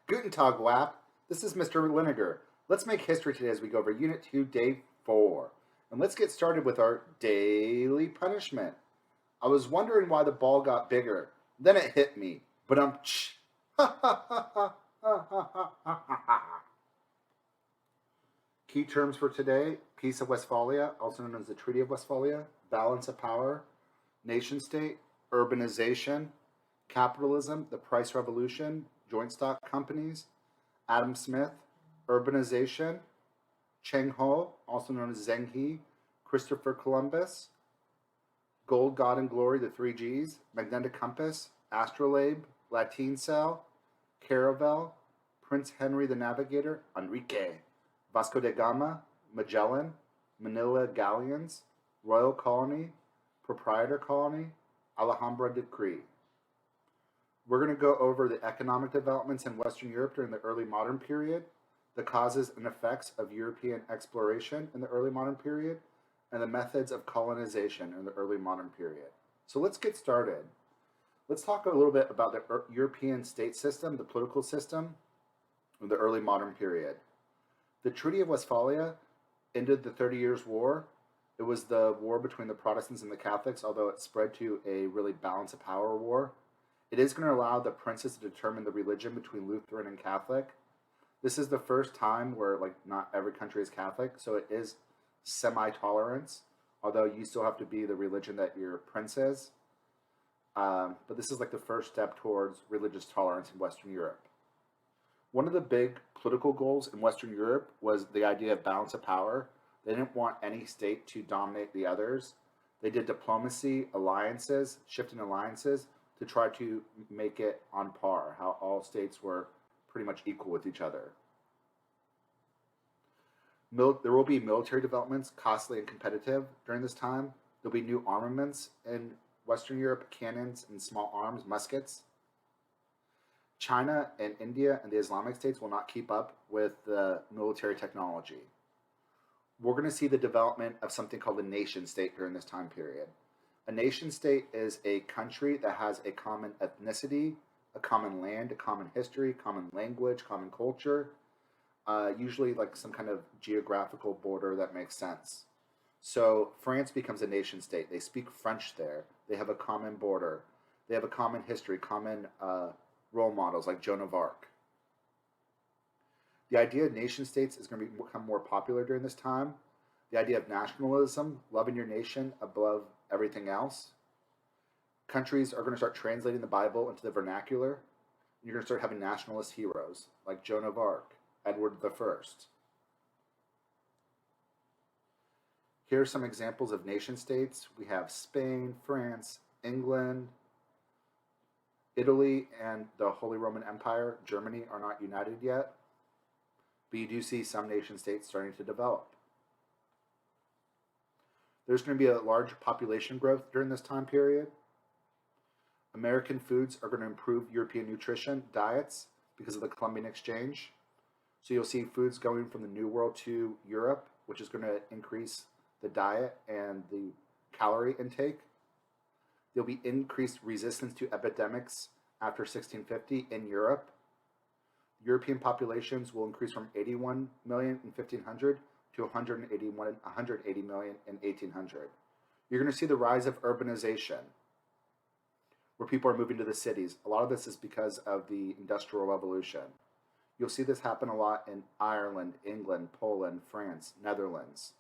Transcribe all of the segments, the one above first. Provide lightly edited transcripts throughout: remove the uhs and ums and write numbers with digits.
Guten Tag, WAP. This is Mr. Linegar. Let's make history today as we go over Unit 2, Day 4. And let's get started with our daily punishment. I was wondering why the ball got bigger. Then it hit me. But Key terms for today: Peace of Westphalia, also known as the Treaty of Westphalia, balance of power, nation state, urbanization, capitalism, the price revolution, joint stock companies, Adam Smith, urbanization, Cheng Ho, also known as Zheng He, Christopher Columbus, Gold, God, and Glory, the three Gs, magnetic compass, astrolabe, Latin cell, caravel, Prince Henry the Navigator, Enrique, Vasco da Gama, Magellan, Manila galleons, royal colony, proprietor colony, Alhambra decree. We're going to go over the economic developments in Western Europe during the early modern period, the causes and effects of European exploration in the early modern period, and the methods of colonization in the early modern period. So let's get started. Let's talk a little bit about the European state system, the political system of the early modern period. The Treaty of Westphalia ended the 30 Years' War. It was the war between the Protestants and the Catholics, although it spread to a really balance of power war. It is going to allow the princes to determine the religion between Lutheran and Catholic. This is the first time where not every country is Catholic, so it is semi-tolerance, although you still have to be the religion that your prince is. But this is the first step towards religious tolerance in Western Europe. One of the big political goals in Western Europe was the idea of balance of power. They didn't want any state to dominate the others. They did diplomacy, alliances, shifting alliances, to try to make it on par, how all states were pretty much equal with each other. There will be military developments, costly and competitive during this time. There'll be new armaments in Western Europe, cannons and small arms, muskets. China and India and the Islamic states will not keep up with the military technology. We're going to see the development of something called a nation state during this time period. A nation state is a country that has a common ethnicity, a common land, a common history, common language, common culture, usually some kind of geographical border that makes sense. So France becomes a nation state. They speak French there. They have a common border. They have a common history, common role models like Joan of Arc. The idea of nation states is going to become more popular during this time. The idea of nationalism, loving your nation above everything else. Countries are going to start translating the Bible into the vernacular. You're going to start having nationalist heroes like Joan of Arc, Edward I. Here are some examples of nation states. We have Spain, France, England, Italy, and the Holy Roman Empire. Germany are not united yet, but you do see some nation states starting to develop. There's going to be a large population growth during this time period. American foods are going to improve European nutrition diets because of the Columbian Exchange. So you'll see foods going from the New World to Europe, which is going to increase the diet and the calorie intake. There'll be increased resistance to epidemics after 1650 in Europe. European populations will increase from 81 million in 1500 to 180 million in 1800. You're going to see the rise of urbanization, where people are moving to the cities. A lot of this is because of the Industrial Revolution. You'll see this happen a lot in Ireland, England, Poland, France, Netherlands.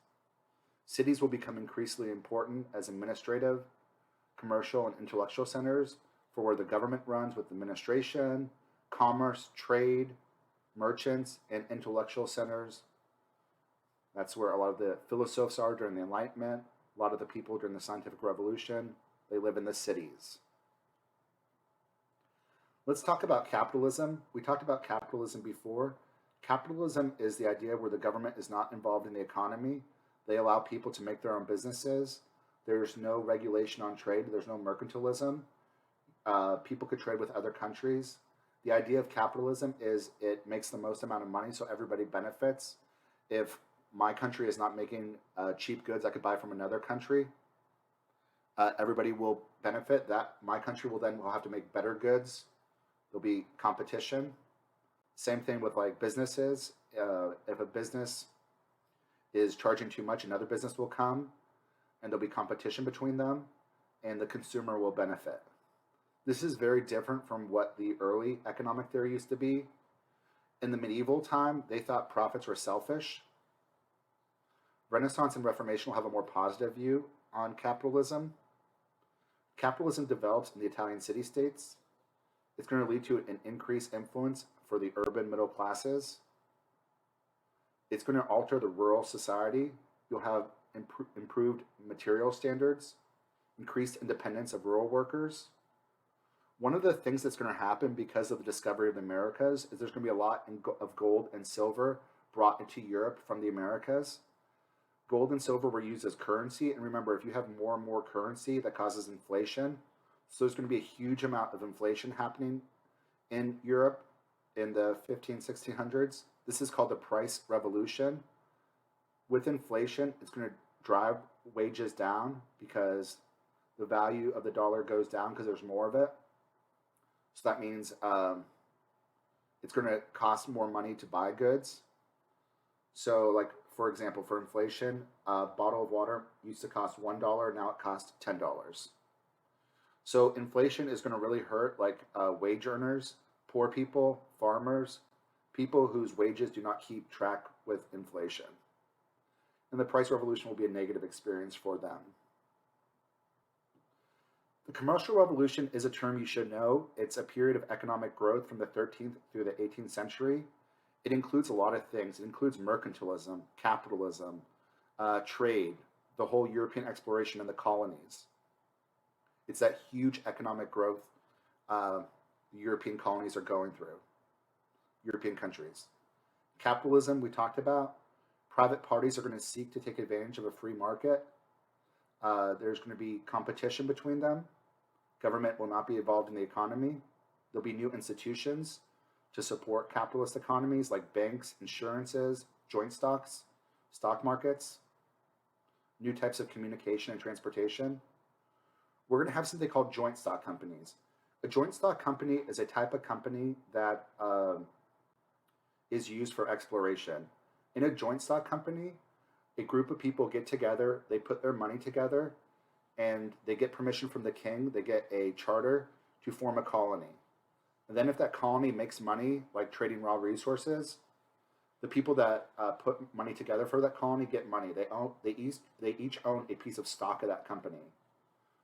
Cities will become increasingly important as administrative, commercial, and intellectual centers for where the government runs with administration, commerce, trade, merchants, and intellectual centers. That's where a lot of the philosophers are during the Enlightenment. A lot of the people during the Scientific Revolution, they live in the cities. Let's talk about capitalism. We talked about capitalism before. Capitalism is the idea where the government is not involved in the economy. They allow people to make their own businesses. There's no regulation on trade. There's no mercantilism. People could trade with other countries. The idea of capitalism is it makes the most amount of money so everybody benefits. If my country is not making cheap goods I could buy from another country, everybody will benefit. That my country will then have to make better goods. There'll be competition. Same thing with like businesses. If a business is charging too much, another business will come and there'll be competition between them and the consumer will benefit. This is very different from what the early economic theory used to be. In the medieval time, they thought profits were selfish. Renaissance and Reformation will have a more positive view on capitalism. Capitalism develops in the Italian city-states. It's going to lead to an increased influence for the urban middle classes. It's going to alter the rural society. You'll have improved material standards, increased independence of rural workers. One of the things that's going to happen because of the discovery of the Americas is there's going to be a lot of gold and silver brought into Europe from the Americas. Gold and silver were used as currency, and remember, if you have more and more currency, that causes inflation. So there's going to be a huge amount of inflation happening in Europe in the 1600s. This is called the price revolution. With inflation, it's going to drive wages down because the value of the dollar goes down because there's more of it. So that means it's going to cost more money to buy goods. So like, for example, for inflation, a bottle of water used to cost $1, now it costs $10. So inflation is going to really hurt like wage earners, poor people, farmers, people whose wages do not keep track with inflation. And the price revolution will be a negative experience for them. The commercial revolution is a term you should know. It's a period of economic growth from the 13th through the 18th century. It includes a lot of things. It includes mercantilism, capitalism, trade, the whole European exploration in the colonies. It's that huge economic growth the European colonies are going through, European countries. Capitalism, we talked about. Private parties are going to seek to take advantage of a free market. There's going to be competition between them. Government will not be involved in the economy. There'll be new institutions to support capitalist economies like banks, insurances, joint stocks, stock markets, new types of communication and transportation. We're going to have something called joint stock companies. A joint stock company is a type of company that is used for exploration. In a joint stock company, a group of people get together, they put their money together, and they get permission from the king, they get a charter to form a colony. And then if that colony makes money, like trading raw resources, the people that put money together for that colony get money. They each own a piece of stock of that company.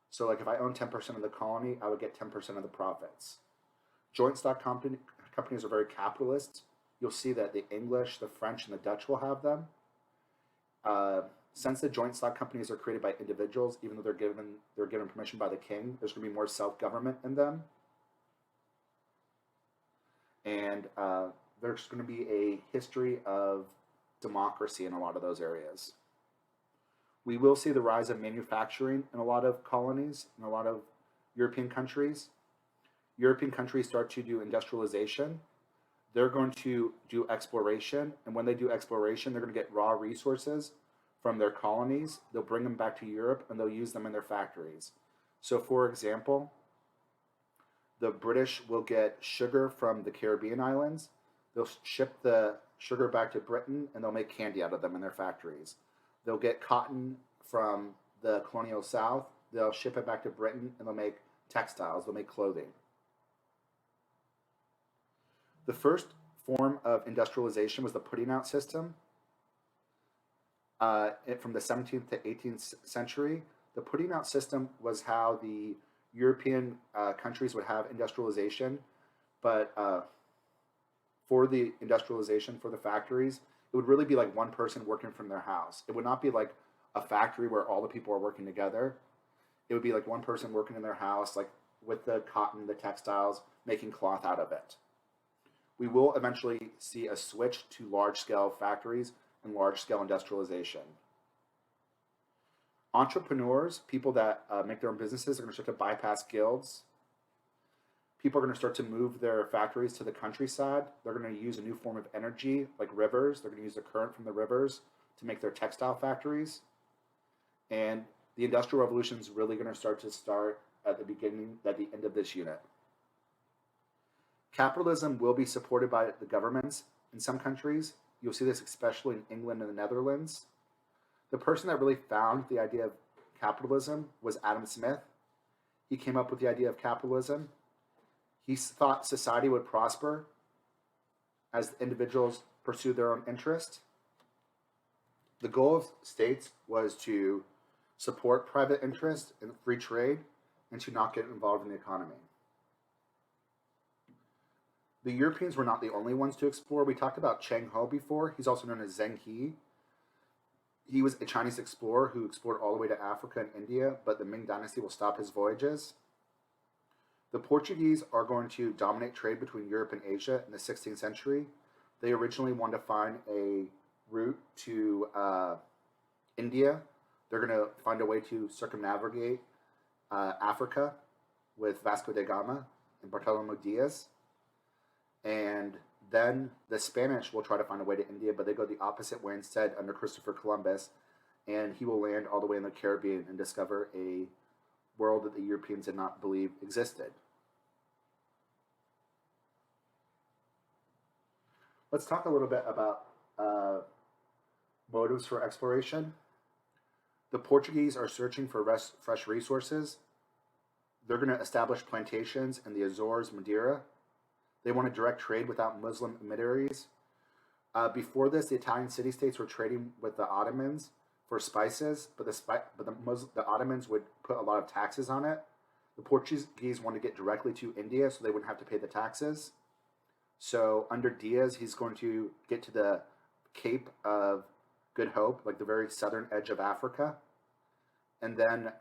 So like if I own 10% of the colony, I would get 10% of the profits. Joint stock companies are very capitalist. You'll see that the English, the French, and the Dutch will have them. Since the joint stock companies are created by individuals, even though they're given permission by the king, there's going to be more self-government in them. And there's going to be a history of democracy in a lot of those areas. We will see the rise of manufacturing in a lot of colonies, in a lot of European countries. European countries start to do industrialization. They're going to do exploration, and when they do exploration, they're going to get raw resources from their colonies. They'll bring them back to Europe, and they'll use them in their factories. So, for example, the British will get sugar from the Caribbean islands. They'll ship the sugar back to Britain, and they'll make candy out of them in their factories. They'll get cotton from the colonial South. They'll ship it back to Britain, and they'll make textiles. They'll make clothing. The first form of industrialization was the putting out system. From the 17th to 18th century, the putting out system was how the European countries would have industrialization, but for the industrialization, for the factories, it would really be like one person working from their house. It would not be like a factory where all the people are working together. It would be like one person working in their house, like with the cotton, the textiles, making cloth out of it. We will eventually see a switch to large-scale factories and large-scale industrialization. Entrepreneurs, people that make their own businesses, are going to start to bypass guilds. People are going to start to move their factories to the countryside. They're going to use a new form of energy, like rivers. They're going to use the current from the rivers to make their textile factories. And the Industrial Revolution is really going to start at the end of this unit. Capitalism will be supported by the governments in some countries. You'll see this especially in England and the Netherlands. The person that really found the idea of capitalism was Adam Smith. He came up with the idea of capitalism. He thought society would prosper as individuals pursue their own interest. The goal of states was to support private interest and free trade and to not get involved in the economy. The Europeans were not the only ones to explore. We talked about Cheng Ho before. He's also known as Zheng He. He was a Chinese explorer who explored all the way to Africa and India, but the Ming Dynasty will stop his voyages. The Portuguese are going to dominate trade between Europe and Asia in the 16th century. They originally wanted to find a route to India. They're going to find a way to circumnavigate Africa with Vasco da Gama and Bartolomé Diaz. And then the Spanish will try to find a way to India, but they go the opposite way instead under Christopher Columbus, and he will land all the way in the Caribbean and discover a world that the Europeans did not believe existed. Let's talk a little bit about motives for exploration. The Portuguese are searching for fresh resources. They're going to establish plantations in the Azores, Madeira. They want to direct trade without Muslim intermediaries. Before this, the Italian city-states were trading with the Ottomans for spices, but the Ottomans would put a lot of taxes on it. The Portuguese wanted to get directly to India so they wouldn't have to pay the taxes. So under Diaz, he's going to get to the Cape of Good Hope, like the very southern edge of Africa. And then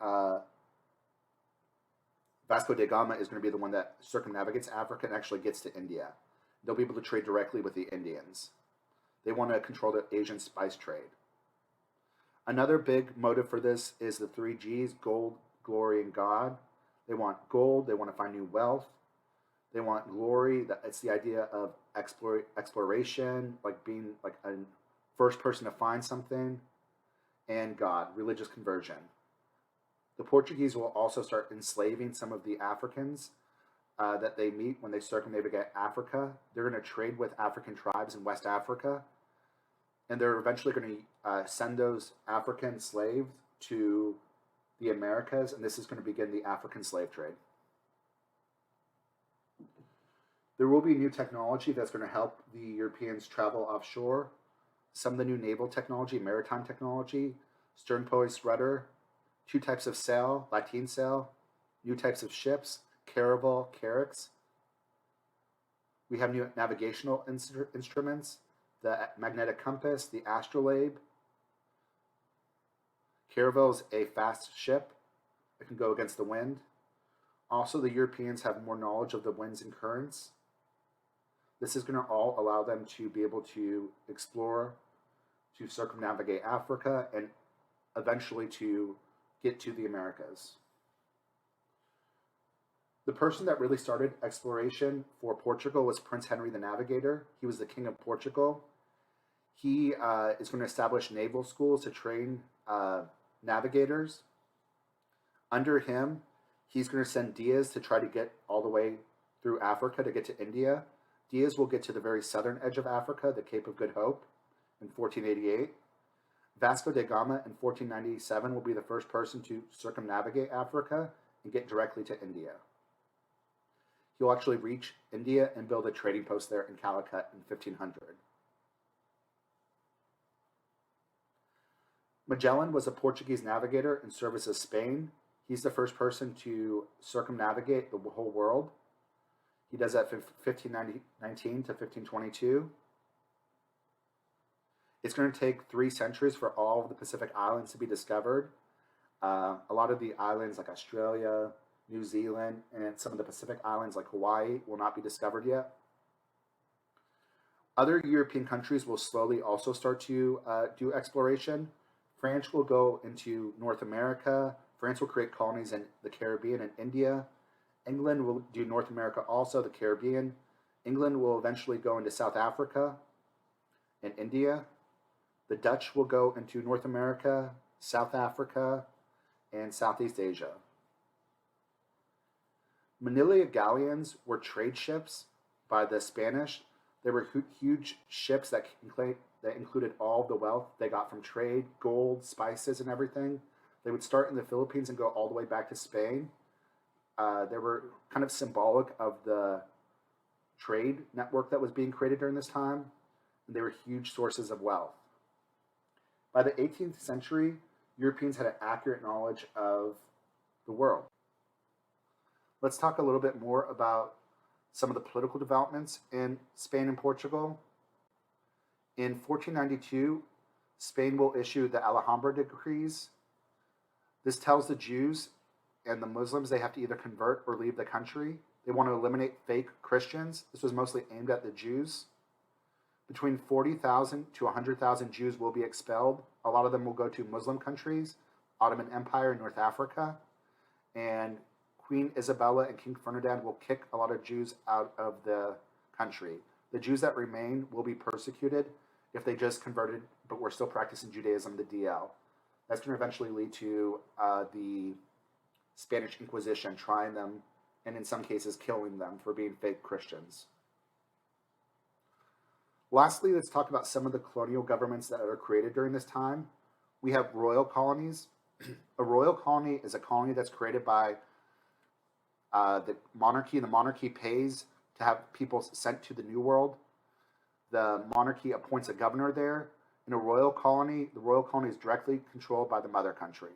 Vasco da Gama is going to be the one that circumnavigates Africa and actually gets to India. They'll be able to trade directly with the Indians. They want to control the Asian spice trade. Another big motive for this is the 3 Gs, gold, glory, and God. They want gold. They want to find new wealth. They want glory. It's the idea of exploration, like being like a first person to find something. And God, religious conversion. The Portuguese will also start enslaving some of the Africans that they meet when they circumnavigate Africa. They're going to trade with African tribes in West Africa. And they're eventually going to send those African slaves to the Americas. And this is going to begin the African slave trade. There will be new technology that's going to help the Europeans travel offshore. Some of the new naval technology, maritime technology, stern-poised rudder, 2 types of sail, lateen sail, new types of ships, caravel, carracks. We have new navigational instruments, the magnetic compass, the astrolabe. Caravel is a fast ship. It can go against the wind. Also, the Europeans have more knowledge of the winds and currents. This is going to all allow them to be able to explore, to circumnavigate Africa, and eventually to get to the Americas. The person that really started exploration for Portugal was Prince Henry the Navigator. He was the king of Portugal. He is going to establish naval schools to train navigators. Under him, he's going to send Diaz to try to get all the way through Africa to get to India. Diaz will get to the very southern edge of Africa, the Cape of Good Hope, in 1488. Vasco da Gama in 1497 will be the first person to circumnavigate Africa and get directly to India. He'll actually reach India and build a trading post there in Calicut in 1500. Magellan was a Portuguese navigator in service of Spain. He's the first person to circumnavigate the whole world. He does that from 1519 to 1522. It's going to take 3 centuries for all of the Pacific Islands to be discovered. A lot of the islands like Australia, New Zealand, and some of the Pacific Islands like Hawaii will not be discovered yet. Other European countries will slowly also start to do exploration. France will go into North America. France will create colonies in the Caribbean and India. England will do North America also, the Caribbean. England will eventually go into South Africa and India. The Dutch will go into North America, South Africa, and Southeast Asia. Manila galleons were trade ships by the Spanish. They were huge ships that included all the wealth they got from trade, gold, spices, and everything. They would start in the Philippines and go all the way back to Spain. They were kind of symbolic of the trade network that was being created during this time, and they were huge sources of wealth. By the 18th century, Europeans had an accurate knowledge of the world. Let's talk a little bit more about some of the political developments in Spain and Portugal. In 1492, Spain will issue the Alhambra decrees. This tells the Jews and the Muslims they have to either convert or leave the country. They want to eliminate fake Christians. This was mostly aimed at the Jews. Between 40,000 to 100,000 Jews will be expelled. A lot of them will go to Muslim countries, Ottoman Empire, North Africa, and Queen Isabella and King Ferdinand will kick a lot of Jews out of the country. The Jews that remain will be persecuted if they just converted but were still practicing Judaism, the DL. That's going to eventually lead to the Spanish Inquisition trying them, and in some cases killing them for being fake Christians. Lastly, let's talk about some of the colonial governments that are created during this time. We have royal colonies. A royal colony is a colony that's created by the monarchy. The monarchy pays to have people sent to the New World. The monarchy appoints a governor there. In a royal colony, the royal colony is directly controlled by the mother country.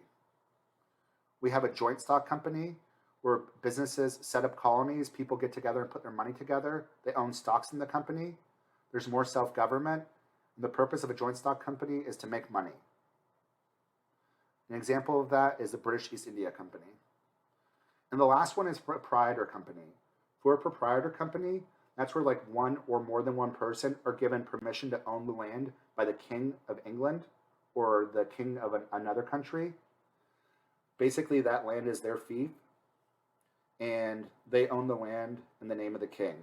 We have a joint stock company where businesses set up colonies. People get together and put their money together. They own stocks in the company. There's more self-government. And the purpose of a joint stock company is to make money. An example of that is the British East India Company. And the last one is proprietor company. For a proprietor company, that's where like one or more than one person are given permission to own the land by the King of England or the King of another country. Basically, that land is their fief, and they own the land in the name of the king.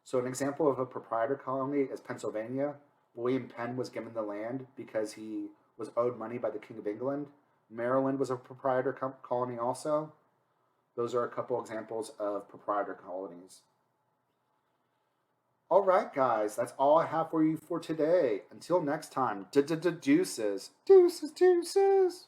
So an example of a proprietor colony is Pennsylvania. William Penn was given the land because he was owed money by the King of England. Maryland was a proprietor colony also. Those are a couple examples of proprietor colonies. All right, guys, that's all I have for you for today. Until next time, deuces. Deuces, deuces.